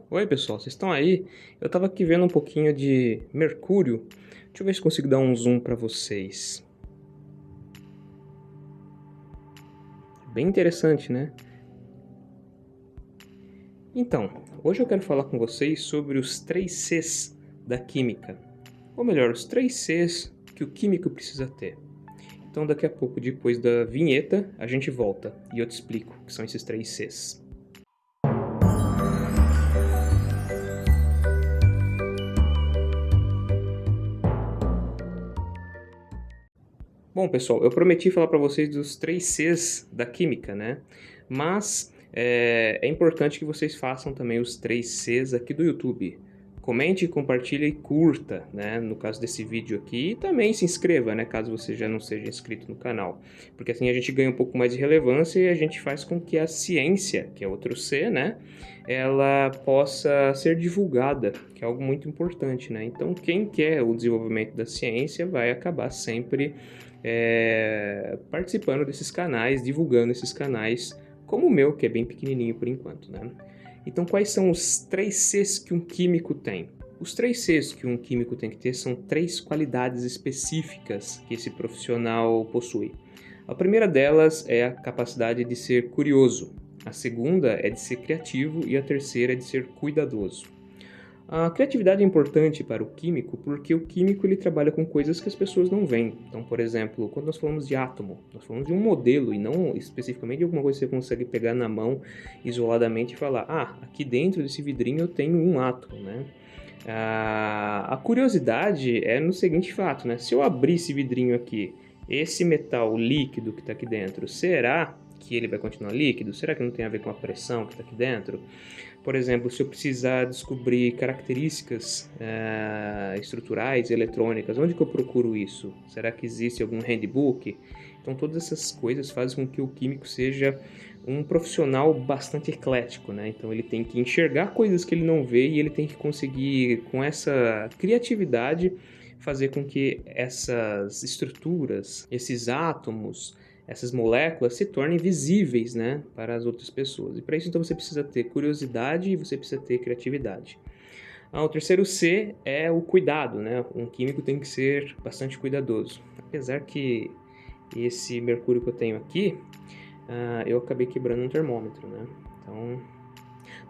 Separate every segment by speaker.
Speaker 1: Oi pessoal, vocês estão aí? Eu tava aqui vendo um pouquinho de mercúrio. Deixa eu ver se consigo dar um zoom para vocês. Bem interessante, né? Então, hoje eu quero falar com vocês sobre os 3 Cs da química. Ou melhor, os 3 Cs que o químico precisa ter. Então daqui a pouco, depois da vinheta, a gente volta e eu te explico o que são esses 3 Cs. Bom, pessoal, eu prometi falar para vocês dos 3 Cs da química, né? Mas é importante que vocês façam também os 3 Cs aqui do YouTube. Comente, compartilhe e curta, né? No caso desse vídeo aqui. E também se inscreva, né? Caso você já não seja inscrito no canal. Porque assim a gente ganha um pouco mais de relevância e a gente faz com que a ciência, que é outro C, né? Ela possa ser divulgada, que é algo muito importante, né? Então, quem quer o desenvolvimento da ciência vai acabar sempre participando desses canais, divulgando esses canais, como o meu, que é bem pequenininho por enquanto, né? Então, quais são os 3 Cs que um químico tem? Os 3 Cs que um químico tem que ter são 3 qualidades específicas que esse profissional possui. A primeira delas é a capacidade de ser curioso, a segunda é de ser criativo e a terceira é de ser cuidadoso. A criatividade é importante para o químico porque o químico ele trabalha com coisas que as pessoas não veem. Então, por exemplo, quando nós falamos de átomo, nós falamos de um modelo e não especificamente de alguma coisa que você consegue pegar na mão isoladamente e falar: aqui dentro desse vidrinho eu tenho um átomo, né? A curiosidade é no seguinte fato, né? Se eu abrir esse vidrinho aqui, esse metal líquido que está aqui dentro, será que ele vai continuar líquido? Será que não tem a ver com a pressão que está aqui dentro? Por exemplo, se eu precisar descobrir características estruturais, eletrônicas, onde que eu procuro isso? Será que existe algum handbook? Então, todas essas coisas fazem com que o químico seja um profissional bastante eclético, né? Então, ele tem que enxergar coisas que ele não vê e ele tem que conseguir, com essa criatividade, fazer com que essas estruturas, esses átomos, essas moléculas se tornem visíveis, né, para as outras pessoas. E para isso, então, você precisa ter curiosidade e você precisa ter criatividade. O terceiro C é o cuidado, né? Um químico tem que ser bastante cuidadoso. Apesar que esse mercúrio que eu tenho aqui, eu acabei quebrando um termômetro, né? Então,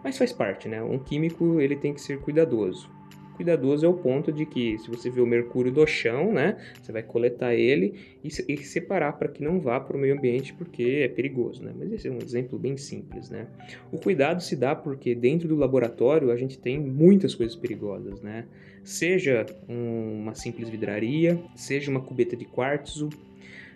Speaker 1: mas faz parte, né? Um químico ele tem que ser cuidadoso. Cuidadoso é o ponto de que se você vê o mercúrio do chão, né, você vai coletar ele e separar para que não vá para o meio ambiente porque é perigoso, né? Mas esse é um exemplo bem simples, né? O cuidado se dá porque dentro do laboratório a gente tem muitas coisas perigosas, né? Seja uma simples vidraria, seja uma cubeta de quartzo,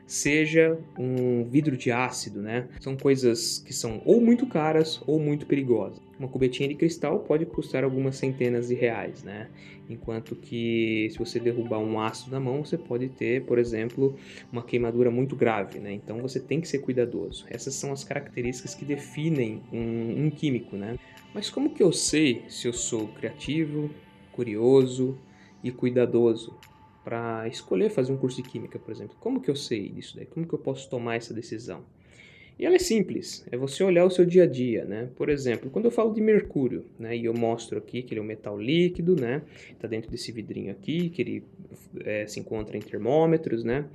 Speaker 1: seja um vidro de ácido, né? São coisas que são ou muito caras ou muito perigosas. Uma cubetinha de cristal pode custar algumas centenas de reais, né? Enquanto que se você derrubar um ácido na mão, você pode ter, por exemplo, uma queimadura muito grave, né? Então você tem que ser cuidadoso. Essas são as características que definem um químico, né? Mas como que eu sei se eu sou criativo, curioso e cuidadoso para escolher fazer um curso de química, por exemplo? Como que eu sei disso daí? Como que eu posso tomar essa decisão? E ela é simples, é você olhar o seu dia a dia, né? Por exemplo, quando eu falo de mercúrio, né, e eu mostro aqui que ele é um metal líquido, né? Está dentro desse vidrinho aqui, que ele se encontra em termômetros, né?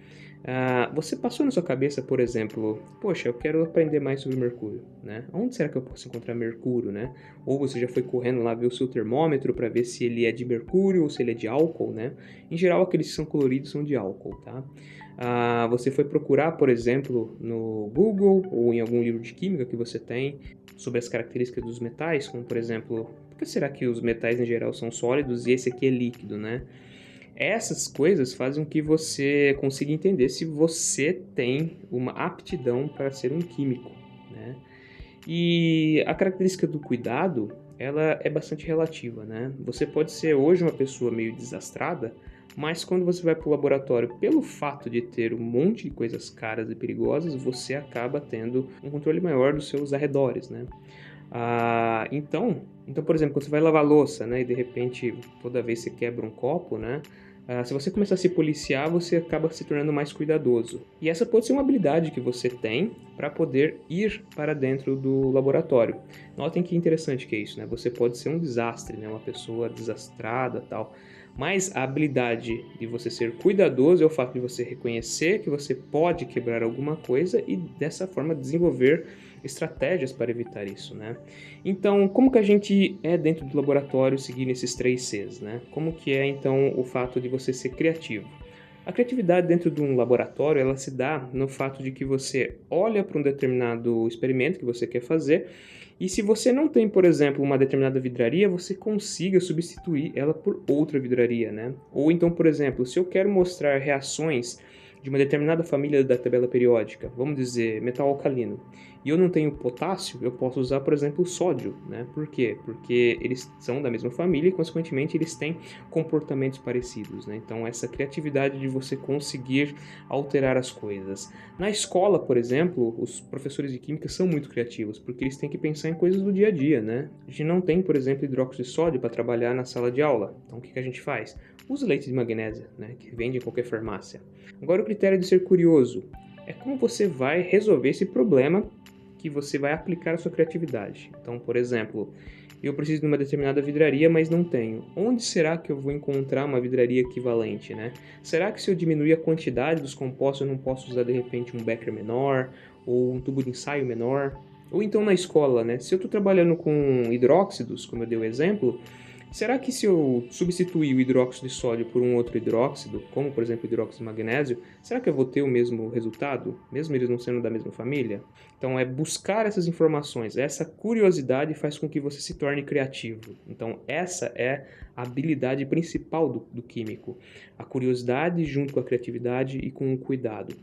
Speaker 1: Você passou na sua cabeça, por exemplo, poxa, eu quero aprender mais sobre mercúrio, né? Onde será que eu posso encontrar mercúrio, né? Ou você já foi correndo lá ver o seu termômetro para ver se ele é de mercúrio ou se ele é de álcool, né? Em geral, aqueles que são coloridos são de álcool, tá? Você foi procurar, por exemplo, no Google ou em algum livro de química que você tem sobre as características dos metais, como por exemplo, por que será que os metais em geral são sólidos e esse aqui é líquido, né? Essas coisas fazem com que você consiga entender se você tem uma aptidão para ser um químico, né? E a característica do cuidado, ela é bastante relativa, né? Você pode ser hoje uma pessoa meio desastrada, mas quando você vai para o laboratório, pelo fato de ter um monte de coisas caras e perigosas, você acaba tendo um controle maior dos seus arredores, né? Então, por exemplo, quando você vai lavar louça, né, e de repente toda vez você quebra um copo, né, Se você começar a se policiar, você acaba se tornando mais cuidadoso. E essa pode ser uma habilidade que você tem para poder ir para dentro do laboratório. Notem que interessante que é isso, né? Você pode ser um desastre, né? Uma pessoa desastrada, tal. Mas a habilidade de você ser cuidadoso é o fato de você reconhecer que você pode quebrar alguma coisa e dessa forma desenvolver estratégias para evitar isso, né? Então, como que a gente é dentro do laboratório seguindo esses 3 Cs, né? Como que é então o fato de você ser criativo? A criatividade dentro de um laboratório, ela se dá no fato de que você olha para um determinado experimento que você quer fazer e se você não tem, por exemplo, uma determinada vidraria, você consiga substituir ela por outra vidraria, né? Ou então, por exemplo, se eu quero mostrar reações de uma determinada família da tabela periódica, vamos dizer metal alcalino, e eu não tenho potássio, eu posso usar, por exemplo, o sódio, né? Por quê? Porque eles são da mesma família e, consequentemente, eles têm comportamentos parecidos, né? Então, essa criatividade de você conseguir alterar as coisas. Na escola, por exemplo, os professores de química são muito criativos, porque eles têm que pensar em coisas do dia a dia, né? A gente não tem, por exemplo, hidróxido de sódio para trabalhar na sala de aula. Então, o que a gente faz? Usa leite de magnésia, né? Que vende em qualquer farmácia. Agora, o critério de ser curioso é como você vai resolver esse problema que você vai aplicar a sua criatividade. Então, por exemplo, eu preciso de uma determinada vidraria, mas não tenho. Onde será que eu vou encontrar uma vidraria equivalente, né? Será que se eu diminuir a quantidade dos compostos, eu não posso usar de repente um becker menor ou um tubo de ensaio menor? Ou então na escola, né? Se eu estou trabalhando com hidróxidos, como eu dei o exemplo, será que se eu substituir o hidróxido de sódio por um outro hidróxido, como por exemplo o hidróxido de magnésio, será que eu vou ter o mesmo resultado, mesmo eles não sendo da mesma família? Então é buscar essas informações, essa curiosidade faz com que você se torne criativo. Então essa é a habilidade principal do químico, a curiosidade junto com a criatividade e com o cuidado.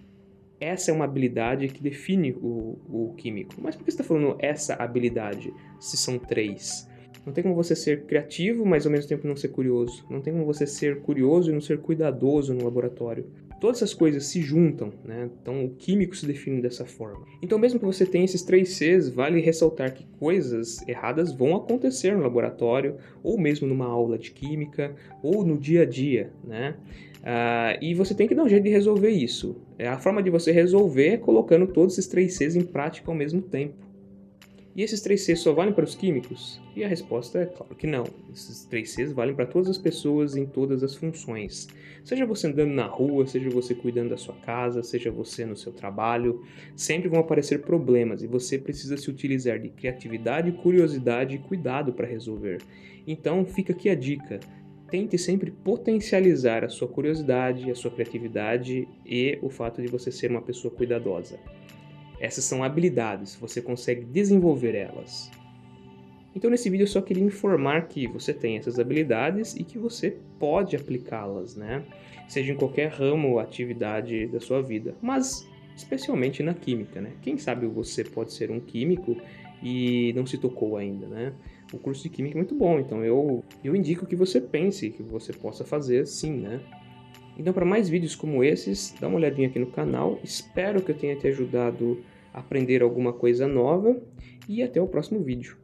Speaker 1: Essa é uma habilidade que define o químico. Mas por que você está falando essa habilidade, se são 3? Não tem como você ser criativo, mas ao mesmo tempo não ser curioso. Não tem como você ser curioso e não ser cuidadoso no laboratório. Todas essas coisas se juntam, né? Então o químico se define dessa forma. Então mesmo que você tenha esses 3 Cs, vale ressaltar que coisas erradas vão acontecer no laboratório, ou mesmo numa aula de química, ou no dia a dia, né? E você tem que dar um jeito de resolver isso. A forma de você resolver é colocando todos esses 3 Cs em prática ao mesmo tempo. E esses 3 Cs só valem para os químicos? E a resposta é claro que não. Esses 3 Cs valem para todas as pessoas em todas as funções. Seja você andando na rua, seja você cuidando da sua casa, seja você no seu trabalho, sempre vão aparecer problemas e você precisa se utilizar de criatividade, curiosidade e cuidado para resolver. Então fica aqui a dica. Tente sempre potencializar a sua curiosidade, a sua criatividade e o fato de você ser uma pessoa cuidadosa. Essas são habilidades, você consegue desenvolver elas. Então nesse vídeo eu só queria informar que você tem essas habilidades e que você pode aplicá-las, né? Seja em qualquer ramo ou atividade da sua vida, mas especialmente na química, né? Quem sabe você pode ser um químico e não se tocou ainda, né? O curso de química é muito bom, então eu indico que você pense que você possa fazer sim, né? Então, para mais vídeos como esses, dá uma olhadinha aqui no canal. Espero que eu tenha te ajudado a aprender alguma coisa nova e até o próximo vídeo.